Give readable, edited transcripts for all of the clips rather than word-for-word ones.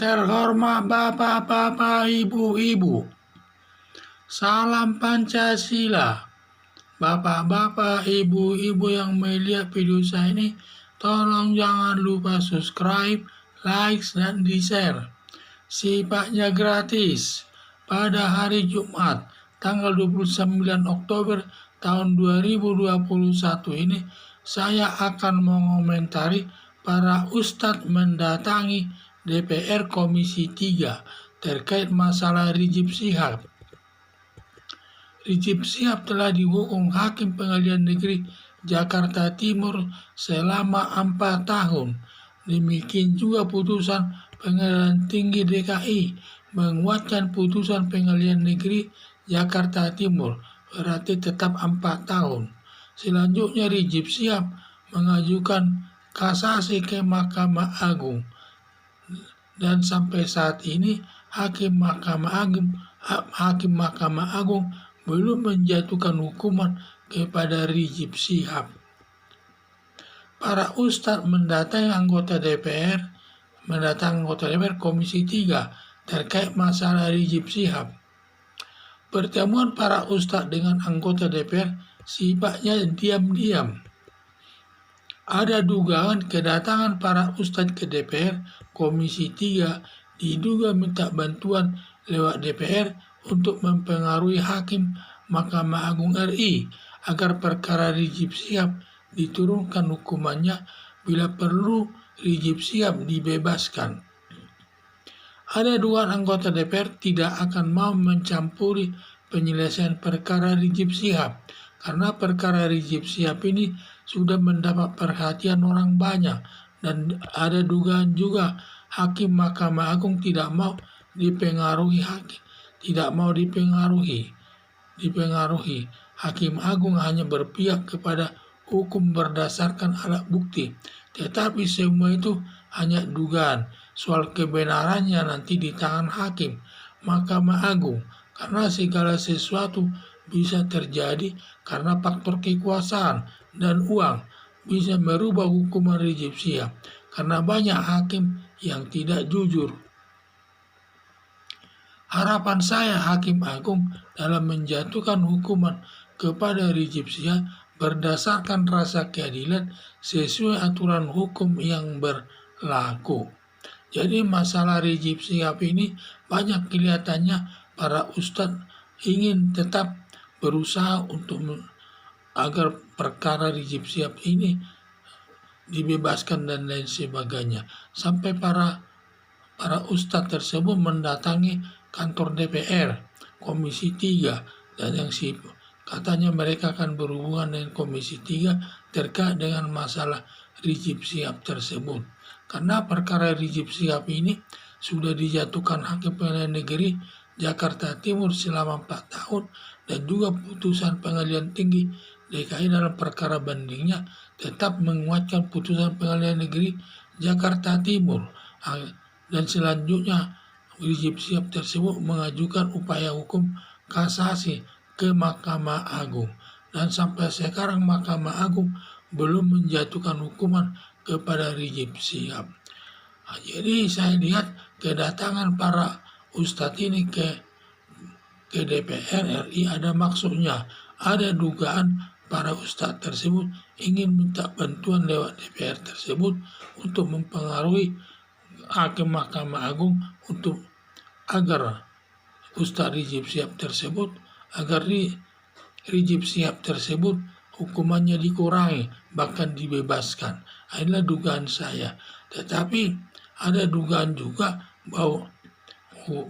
terhormat Bapak-bapak, Ibu-ibu, salam Pancasila. Bapak-bapak, Ibu-ibu yang melihat video saya ini, tolong jangan lupa subscribe, like, dan di-share. Sifatnya gratis. Pada hari Jumat, tanggal 29 Oktober tahun 2021 ini, saya akan mengomentari para ustadz mendatangi DPR Komisi 3 terkait masalah Rizik Syihab. Rizik Syihab telah dihukum Hakim Pengadilan Negeri Jakarta Timur selama 4 tahun. Demikian juga putusan Pengadilan Tinggi DKI menguatkan putusan Pengadilan Negeri Jakarta Timur, berarti tetap 4 tahun. Selanjutnya Rizik Syihab mengajukan kasasi ke Mahkamah Agung. Dan sampai saat ini Hakim Mahkamah Agung belum menjatuhkan hukuman kepada Rizik Syihab. Para ustadz mendatangi anggota DPR Komisi 3 terkait masalah Rizik Syihab. Pertemuan para ustadz dengan anggota DPR sifatnya diam-diam. Ada dugaan kedatangan para ustadz ke DPR Komisi 3 diduga minta bantuan lewat DPR untuk mempengaruhi Hakim Mahkamah Agung RI agar perkara Rizik Syihab diturunkan hukumannya, bila perlu Rizik Syihab dibebaskan. Ada dugaan anggota DPR tidak akan mau mencampuri penyelesaian perkara Rizik Syihab karena perkara Rizik Syihab ini sudah mendapat perhatian orang banyak, dan ada dugaan juga Hakim Mahkamah Agung tidak mau dipengaruhi. Hakim Agung hanya berpihak kepada hukum berdasarkan alat bukti, tetapi semua itu hanya dugaan. Soal kebenarannya nanti di tangan Hakim Mahkamah Agung, karena segala sesuatu bisa terjadi karena faktor kekuasaan dan uang bisa merubah hukuman Rizik Syihab karena banyak hakim yang tidak jujur. Harapan saya Hakim Agung dalam menjatuhkan hukuman kepada Rizik Syihab berdasarkan rasa keadilan sesuai aturan hukum yang berlaku. Jadi masalah Rizik Syihab ini banyak kelihatannya para ustadz ingin tetap berusaha untuk agar perkara Rizik Syihab ini dibebaskan dan lain sebagainya. Sampai para ustadz tersebut mendatangi kantor DPR Komisi 3 dan yang katanya mereka akan berhubungan dengan Komisi 3 terkait dengan masalah Rizik Syihab tersebut. Karena perkara Rizik Syihab ini sudah dijatuhkan Hakim Pengadilan Negeri Jakarta Timur selama 4 tahun dan juga putusan Pengadilan Tinggi DKI dalam perkara bandingnya tetap menguatkan putusan Pengadilan Negeri Jakarta Timur. Dan selanjutnya Rizik Syihab tersebut mengajukan upaya hukum kasasi ke Mahkamah Agung, dan sampai sekarang Mahkamah Agung belum menjatuhkan hukuman kepada Rizik Syihab. Jadi saya lihat kedatangan para ustadz ini ke DPR RI ada maksudnya. Ada dugaan para ustadz tersebut ingin minta bantuan lewat DPR tersebut untuk mempengaruhi Hakim Mahkamah Agung untuk agar Ustadz Rizik Syihab tersebut Rizik Syihab tersebut hukumannya dikurangi bahkan dibebaskan. Inilah dugaan saya. Tetapi ada dugaan juga bahwa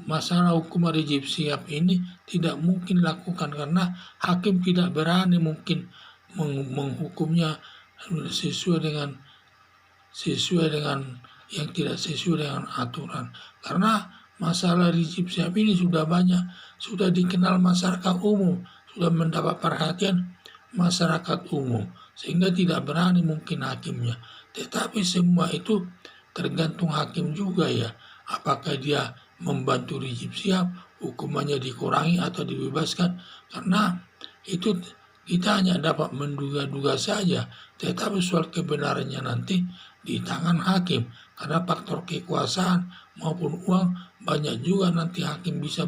masalah hukuman Rizik Syihab ini tidak mungkin lakukan karena hakim tidak berani mungkin menghukumnya sesuai dengan yang tidak sesuai dengan aturan. Karena masalah Rizik Syihab ini sudah dikenal masyarakat umum, sudah mendapat perhatian masyarakat umum, sehingga tidak berani mungkin hakimnya. Tetapi semua itu tergantung hakim juga ya, apakah dia membantu Rizik Syihab hukumannya dikurangi atau dibebaskan, karena itu kita hanya dapat menduga-duga saja, tetapi soal kebenarannya nanti di tangan hakim. Karena faktor kekuasaan maupun uang banyak juga nanti hakim bisa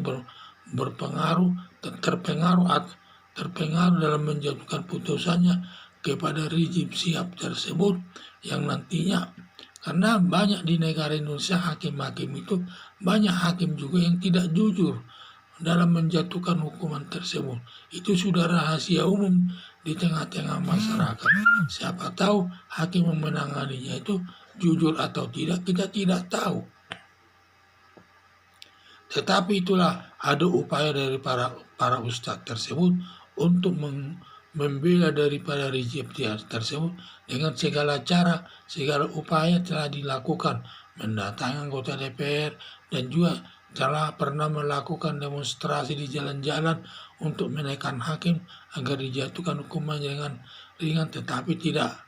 berpengaruh, terpengaruh dalam menjatuhkan putusannya kepada Rizik Syihab tersebut yang nantinya, karena banyak di negara Indonesia hakim-hakim itu, banyak hakim juga yang tidak jujur dalam menjatuhkan hukuman tersebut. Itu sudah rahasia umum di tengah-tengah masyarakat. Siapa tahu hakim yang menanganinya itu jujur atau tidak, kita tidak tahu. Tetapi itulah ada upaya dari para ustadz tersebut untuk membela daripada Rizik Syihab tersebut dengan segala cara, segala upaya telah dilakukan, mendatangi anggota DPR dan juga telah pernah melakukan demonstrasi di jalan-jalan untuk menekan hakim agar dijatuhkan hukuman dengan ringan, tetapi tidak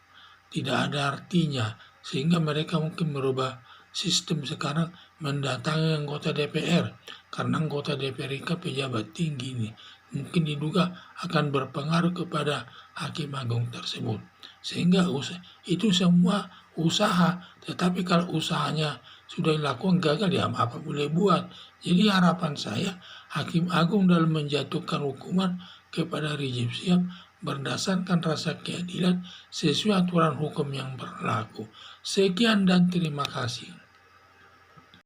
ada artinya, sehingga mereka mungkin merubah sistem sekarang mendatangi anggota DPR, karena anggota DPR itu pejabat tinggi ini mungkin diduga akan berpengaruh kepada hakim agung tersebut, sehingga itu semua usaha, tetapi kalau usahanya sudah dilakukan gagal, ya apa boleh buat. Jadi harapan saya hakim agung dalam menjatuhkan hukuman kepada Rizik Syihab berdasarkan rasa keadilan sesuai aturan hukum yang berlaku. Sekian dan terima kasih.